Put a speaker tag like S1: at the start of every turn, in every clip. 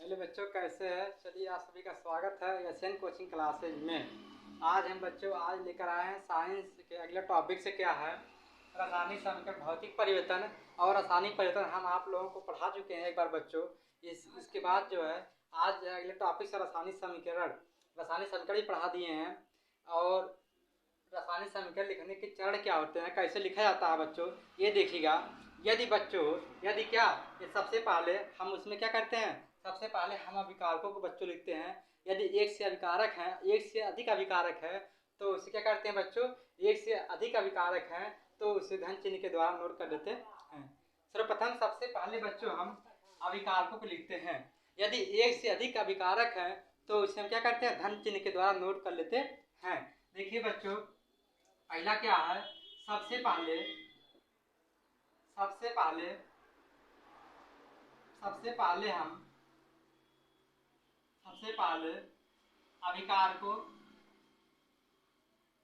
S1: Hello बच्चों, कैसे हैं? चलिए, आप सभी का स्वागत है एशियन कोचिंग क्लासेज में। आज हम बच्चों लेकर आए हैं साइंस के अगले टॉपिक से क्या है, रासायनिक समीकरण, भौतिक परिवर्तन और रासायनिक परिवर्तन। हम आप लोगों को पढ़ा चुके हैं एक बार बच्चों। इसके बाद जो है आज अगले टॉपिक से रासायनिक समीकरण भी पढ़ा दिए हैं। और रासायनिक समीकरण लिखने के चरण क्या होते हैं, कैसे लिखा जाता है बच्चों, ये देखिएगा। यदि क्या, ये सबसे पहले हम उसमें क्या करते हैं, सबसे पहले हम अभिकारकों को बच्चों लिखते हैं। यदि एक से अधिक अभिकारक है तो उसे क्या करते हैं बच्चों, एक से अधिक अभिकारक हैं तो उसे धन चिन्ह के द्वारा नोट कर देते हैं। सर्वप्रथम सबसे पहले बच्चों हम अभिकारकों को लिखते हैं। यदि एक से अधिक अभिकारक है तो उसे हम क्या करते हैं, धन चिन्ह के द्वारा नोट कर लेते हैं। देखिए बच्चों, पहला क्या है, सबसे पहले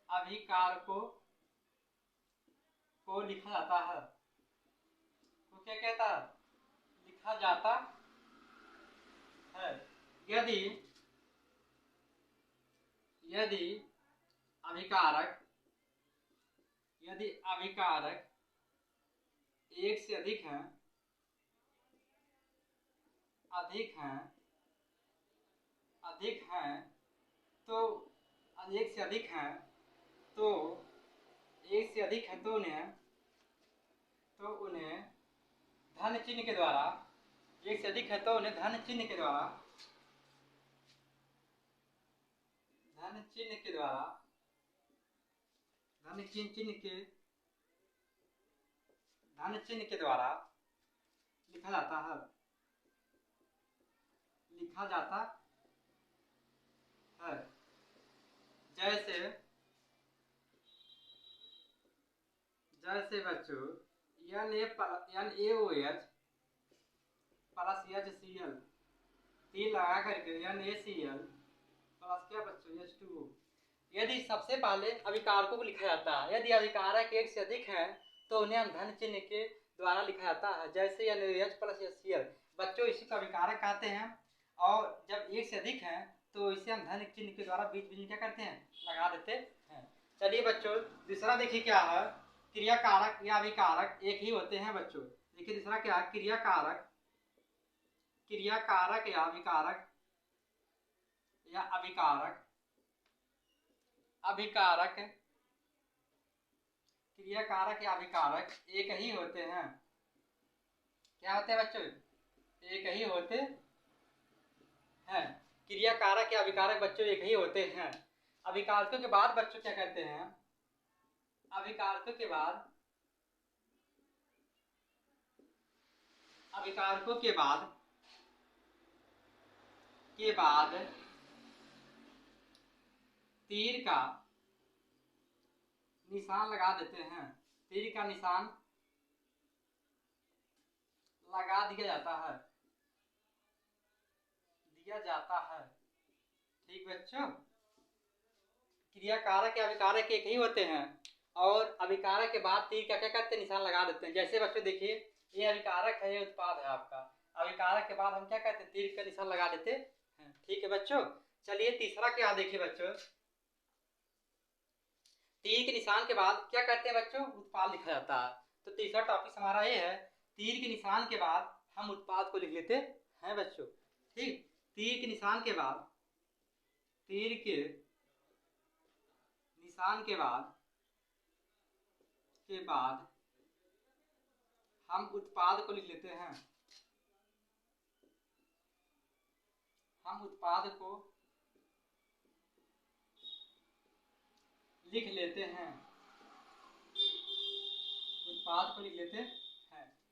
S1: अभिकारकों को लिखा जाता है। तो क्या कहता है, लिखा जाता है। यदि यदि अभिकारक एक से अधिक हैं तो एक से अधिक हैं तो उन्हें धन चिन्ह के द्वारा, एक से अधिक है तो उन्हें धन चिन्ह के द्वारा लिखा जाता है। जैसे बच्चों NaOH प्लस HCl, तीन लगा करके NaCl प्लस क्या बच्चों H2O। यदि सबसे पहले अभिकारकों को लिखा जाता है, यदि अभिकारक एक से अधिक है तो उन्हें हम धन चिन्ह के द्वारा लिखा जाता है। जैसे NaOH प्लस HCl बच्चों, इसी को अभिकारक कहते हैं। और जब एक से अधिक है तो इसे हम धन चिन्ह के द्वारा बीच बीच में क्या करते हैं, लगा देते हैं। चलिए बच्चों, दूसरा देखिए क्या है, क्रियाकारक या अभिकारक एक ही होते हैं बच्चों। देखिए दूसरा क्या है, क्रियाकारक या अभिकारक क्रियाकारक या अभिकारक एक ही होते हैं। क्या होते हैं बच्चों, एक ही होते हैं। क्रियाकारक या अभिकारक बच्चों एक ही होते हैं। अभिकारकों के बाद बच्चों क्या करते हैं, अभिकारकों के बाद तीर का निशान लगा देते हैं। तीर का निशान लगा दिया जाता है। ठीक बच्चों, क्रियाकारक या अभिकारक एक ही होते हैं और अभिकारक के बाद तीर का क्या करते हैं, निशान लगा देते हैं। जैसे बच्चों देखिए, ये अभिकारक है, ये उत्पाद है आपका। अभिकारक के बाद हम क्या करते हैं, तीर का निशान लगा देते हैं। ठीक है बच्चों। चलिए तीसरा क्या देखिए बच्चों, तीर के निशान के बाद क्या करते हैं बच्चों, उत्पाद लिखा जाता है। तो तीसरा टॉपिक हमारा ये है, तीर के निशान के बाद हम उत्पाद को लिख लेते हैं बच्चों। ठीक, तीर के निशान के बाद हम उत्पाद को लिख लेते हैं।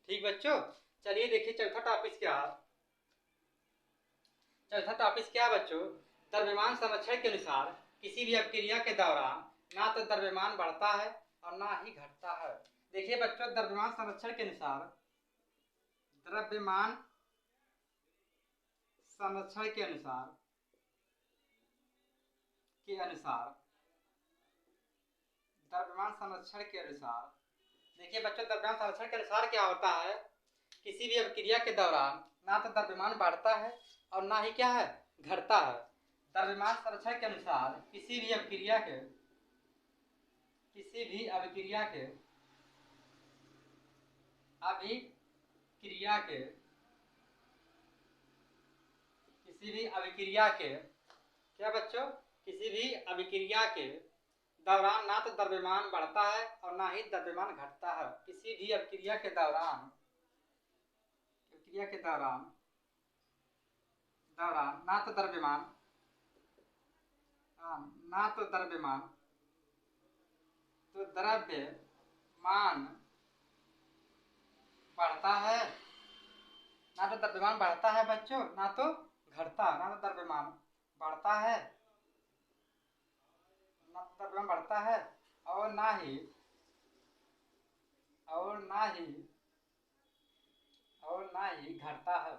S1: ठीक बच्चों। चलिए देखिए चौथा टॉपिक क्या है। बच्चों, द्रव्यमान संरक्षण के अनुसार किसी भी अभिक्रिया के दौरान ना तो द्रव्यमान बढ़ता है और ना ही घटता है। देखिए बच्चों, द्रव्यमान संरक्षण के अनुसार द्रव्यमान संरक्षण के अनुसार देखिए बच्चों, द्रव्यमान संरक्षण के अनुसार क्या होता है, किसी भी अभिक्रिया के दौरान ना तो द्रव्यमान बढ़ता है और ना ही क्या है, घटता है। द्रव्यमान संरक्षण के अनुसार किसी भी अभिक्रिया के क्या बच्चों, किसी भी अभिक्रिया के दौरान ना तो द्रव्यमान बढ़ता है और ना ही द्रव्यमान घटता है। किसी भी अभिक्रिया के दौरान ना तो द्रव्यमान तो द्रव्यमान बढ़ता है, ना तो द्रव्यमान बढ़ता है बच्चों, ना तो घटता, ना तो द्रव्यमान बढ़ता है, ना तो द्रव्यमान बढ़ता है और ना ही घटता है।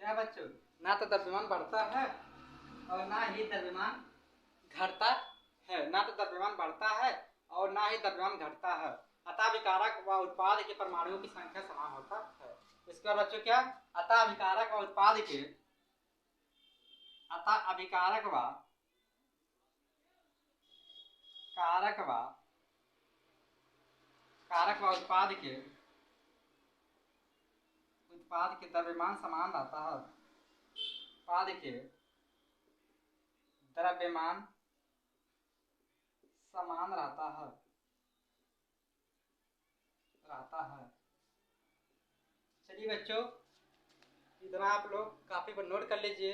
S1: क्या बच्चों, ना तो द्रव्यमान बढ़ता है और ना ही द्रव्यमान घटता है, ना तो द्रव्यमान बढ़ता है और ना ही द्रव्यमान घटता है। अतः विकारक व उत्पाद के परमाणुओं की संख्या समान होता है। इसके बाद बच्चों क्या, अतः अभिकारक व उत्पाद के उत्पाद के द्रव्यमान समान रहता है। उत्पाद के द्रव्यमान समान रहता है। चलिए बच्चों, इतना आप लोग कापी पर नोट कर लीजिए,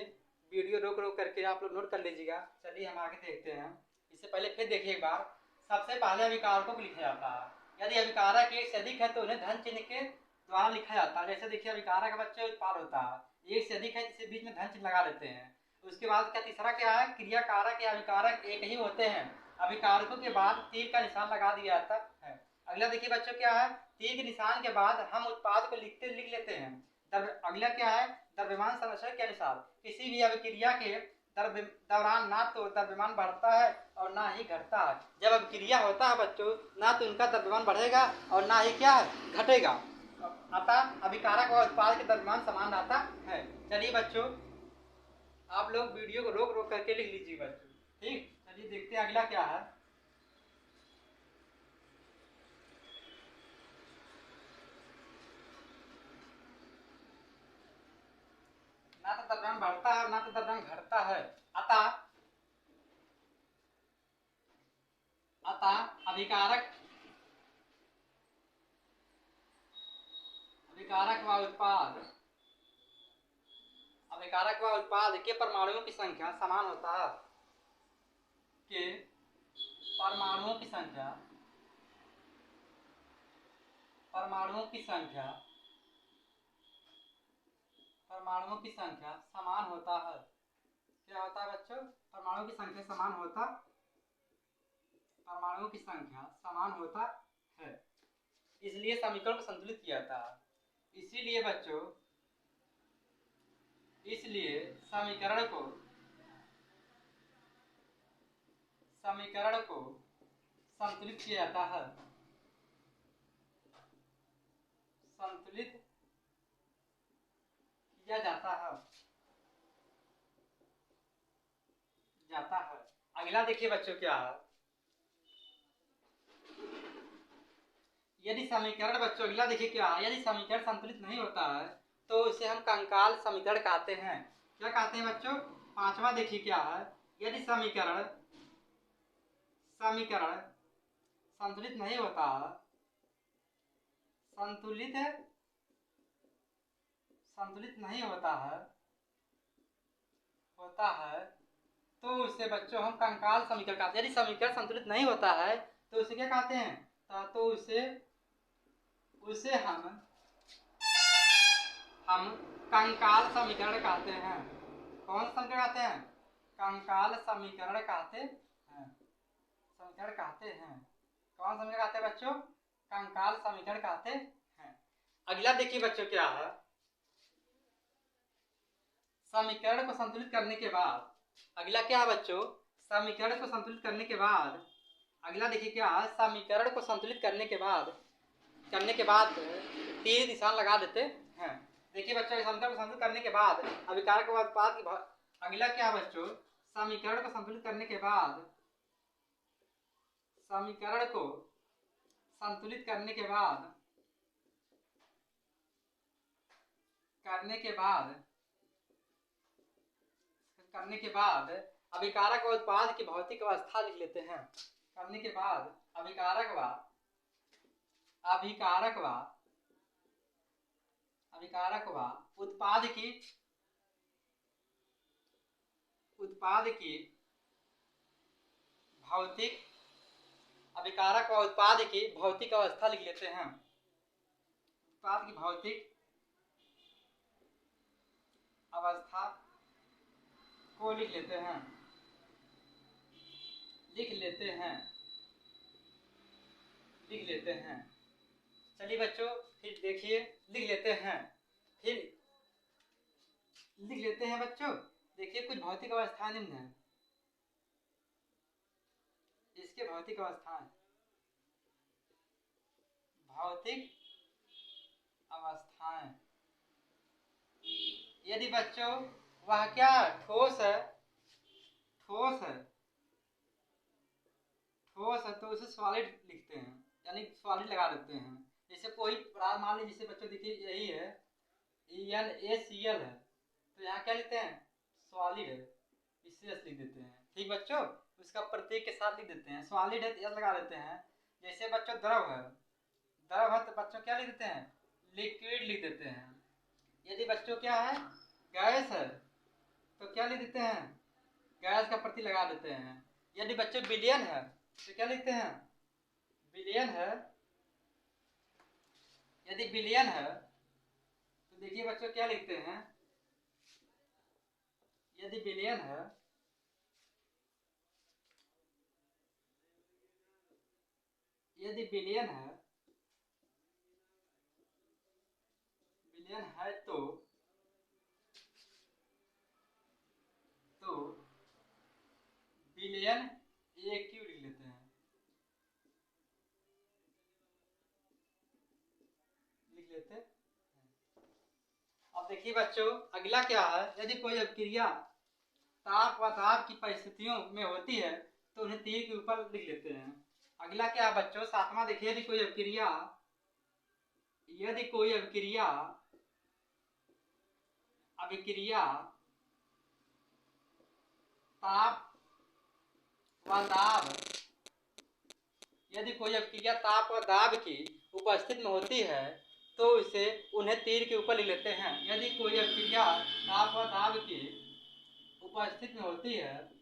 S1: वीडियो रोक रोक करके आप लोग नोट कर लीजिएगा। चलिए हम आगे देखते हैं। इससे पहले फिर देखिए एक बार, सबसे पहले अभिकारकों को लिखा जाता है। यदि अभिकारक एक से अधिक है तो उन्हें धन चिन्ह के द्वारा लिखा जाता है। जैसे देखिए अभिकारक बच्चे उत्पाद होता है, एक से अधिक है जिसके बीच में धन चिन्ह लगा देते हैं। उसके बाद क्या तीसरा क्या है, क्रियाकारक या अभिकारक एक ही होते हैं, अभिकारकों के बाद तीर का निशान लगा दिया जाता है। अगला देखिए बच्चों क्या है, तीर के निशान के बाद हम उत्पाद को लिख लेते हैं। अगला क्या है, द्रव्यमान संरक्षण के अनुसार किसी भी अभिक्रिया के दौरान ना तो द्रव्यमान बढ़ता है और ना ही घटता है। जब अभिक्रिया होता है बच्चों, ना तो इनका द्रव्यमान बढ़ेगा और ना ही क्या है, घटेगा। अतः अभिकारक व उत्पाद के द्रव्यमान समान रहता है। चलिए बच्चों, आप लोग वीडियो को रोक रोक करके लिख लीजिए बच्चों, ठीक। चलिए देखते हैं अगला क्या है। ना तो द्रव्यमान बढ़ता है और ना तो द्रव्यमान घटता है। अतः अभिकारक व उत्पाद के परमाणुओं की संख्या समान होता है। परमाणुओं की संख्या समान होता है। क्या होता है बच्चों, परमाणुओं की संख्या समान होता है। इसलिए समीकरण को संतुलित किया जाता है। इसीलिए बच्चों, समीकरण को संतुलित किया जाता है। अगला देखिए बच्चों क्या है, यदि समीकरण बच्चों, अगला देखिए क्या है, यदि समीकरण संतुलित नहीं होता है तो उसे हम कंकाल समीकरण कहते हैं। क्या कहते हैं बच्चों, पांचवा देखिए क्या है, यदि समीकरण संतुलित नहीं होता है, तो उसे बच्चों हम कंकाल समीकरण कहते हैं। यदि समीकरण संतुलित नहीं होता है तो उसे क्या कहते हैं, तो उसे हम कंकाल समीकरण कहते हैं। कौन सा समीकरण कहते हैं, कंकाल समीकरण कहते हैं। कौन समीकरण कहते हैं बच्चों, कंकाल समीकरण कहते हैं। अगला देखिए बच्चों क्या है, समीकरण को संतुलित करने के बाद अगला क्या है बच्चों, समीकरण को संतुलित करने के बाद अगला देखिए क्या है, समीकरण को संतुलित करने के बाद तीर निशान लगा देते हैं। देखिए बच्चों, इस समीकरण को संतुलित करने के बाद अभिकारक व उत्पाद की अगला क्या बच्चों, समीकरण को संतुलित करने के बाद, समीकरण को संतुलित करने के बाद अभिकारक व उत्पाद की भौतिक अवस्था लिख लेते हैं। करने के बाद अभिकारक व उत्पाद की भौतिक, अभिकारक व उत्पाद की भौतिक अवस्था लिख लेते हैं। उत्पाद की भौतिक अवस्था को लिख लेते हैं। चलिए बच्चों, फिर देखिए, लिख लेते हैं बच्चों। देखिए कुछ भौतिक अवस्थाएं निम्न है। इसके भौतिक अवस्थाएं, यदि बच्चों वह क्या ठोस है तो उसे सॉलिड लिखते हैं, यानी सॉलिड लगा देते हैं। जैसे कोई पदार्थ मान लीजिए, जैसे बच्चों देखिए यही है NaCl है, तो यहाँ क्या लिखते हैं, सॉलिड है, इसे S लिख देते हैं। ठीक बच्चों, उसका प्रतीक के साथ लिख देते हैं, सॉलिड है तो S लगा देते हैं। जैसे बच्चों द्रव है तो बच्चों क्या लिख देते हैं, लिक्विड लिख देते हैं। यदि बच्चों क्या है, गैस है, तो क्या लिख देते हैं, गैस का प्रतीक लगा देते हैं। यदि बच्चों विलयन है तो क्या लिखते हैं, विलयन है। यदि विलयन है तो देखिए बच्चों क्या लिखते हैं, यदि विलयन है तो विलयन AQ लिख लेते हैं। अब देखिए बच्चों, अगला क्या है, यदि कोई अभिक्रिया ताप व दाब की परिस्थितियों में होती है तो उन्हें तीर के ऊपर लिख लेते हैं। अगला क्या है बच्चों, सातवां देखिए, यदि कोई अभिक्रिया ताप व दाब की उपस्थिति में होती है तो उन्हें तीर के ऊपर लिख लेते हैं। यदि कोई अभिक्रिया ताप व दाब की उपस्थिति में होती है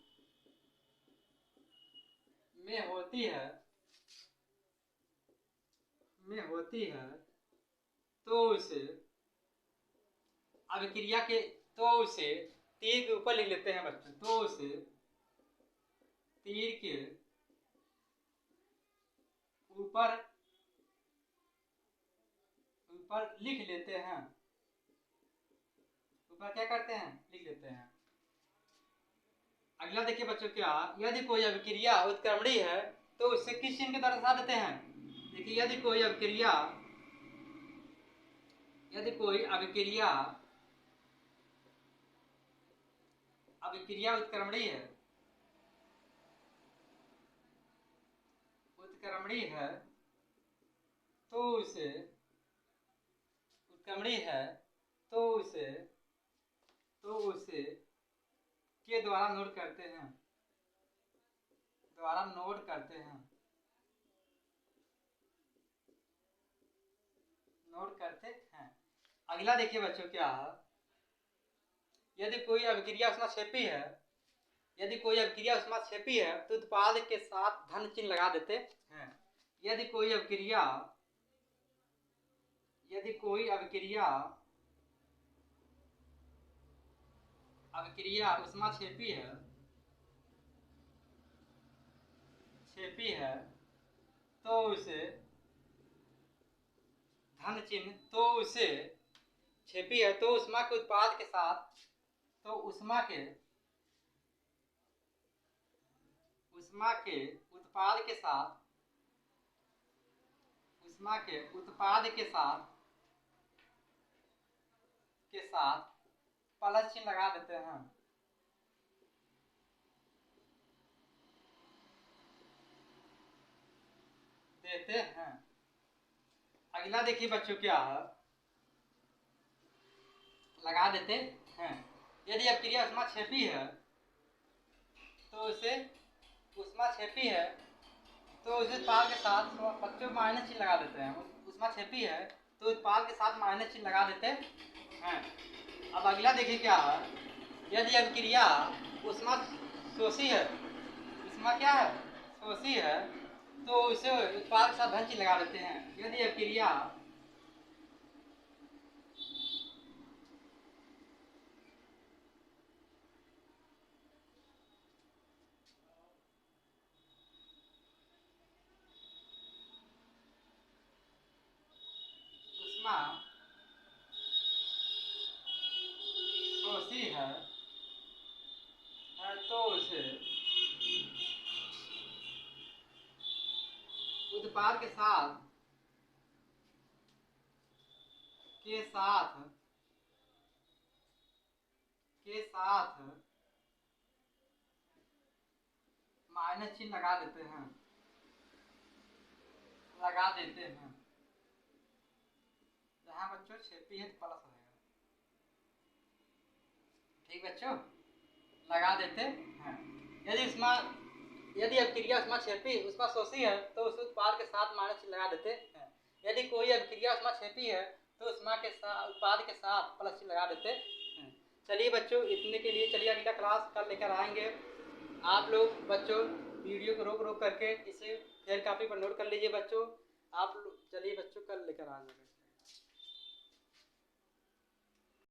S1: तो उसे तीर के ऊपर लिख लेते हैं बच्चों। तो उसे तीर के ऊपर लिख लेते हैं। ऊपर क्या करते हैं, लिख लेते हैं। अगला देखिए बच्चों, क्या यदि कोई अभिक्रिया उत्क्रमणीय है तो उसे किस चिन्ह के द्वारा दर्शा देते हैं। देखिए, यदि कोई अभिक्रिया उत्क्रमणीय है तो उसे के द्वारा नोट करते हैं। अगला देखिए बच्चों, क्या है, यदि कोई अभिक्रिया उष्माक्षेपी है तो उत्पाद के साथ धन चिन्ह लगा देते हैं। यदि कोई अभिक्रिया उष्माक्षेपी है तो उसे धन चिन्ह, तो उसे छेपी है तो उष्मा के उत्पाद के साथ, तो उष्मा के उत्पाद के साथ के साथ प्लस चिन्ह लगा देते हैं। अगला देखिए बच्चों क्या है, लगा देते हैं। यदि अपक्रिया ऊष्माक्षेपी है तो उसे ऊष्माक्षेपी है तो उस उत्पाद के साथ बच्चों माइनस चिन्ह लगा देते हैं। ऊष्माक्षेपी है तो उत्पाद के साथ माइनस चिन्ह लगा देते हैं। अब अगला देखिए क्या है, यदि अभिक्रिया ऊष्मा शोषी है, ऊष्मा क्या है शोषी है, तो उसे उत्पाद के साथ धन चिन्ह लगा देते हैं। यदि अभिक्रिया ऊष्मा शोषी है तो उसे उत्पाद के साथ माइनस चिन्ह लगा देते हैं। जहाँ बच्चों छेपी है तो प्लस रहेगा। ठीक बच्चों, लगा देते हैं। यदि अभिक्रिया ऊष्माक्षेपी ऊष्माशोषी है तो उस उत्पाद के साथ माइनस चिन्ह लगा देते हैं। यदि कोई अभिक्रिया ऊष्माक्षेपी है तो उत्पाद के साथ प्लस चिन्ह लगा देते हैं। चलिए बच्चों, इतने के लिए चलिए अगला क्लास कल लेकर आएंगे। आप लोग बच्चों वीडियो को रोक करके इसे फेयर कॉपी पर नोट कर लीजिए बच्चों। आप चलिए बच्चों कल लेकर आ जाएंगे।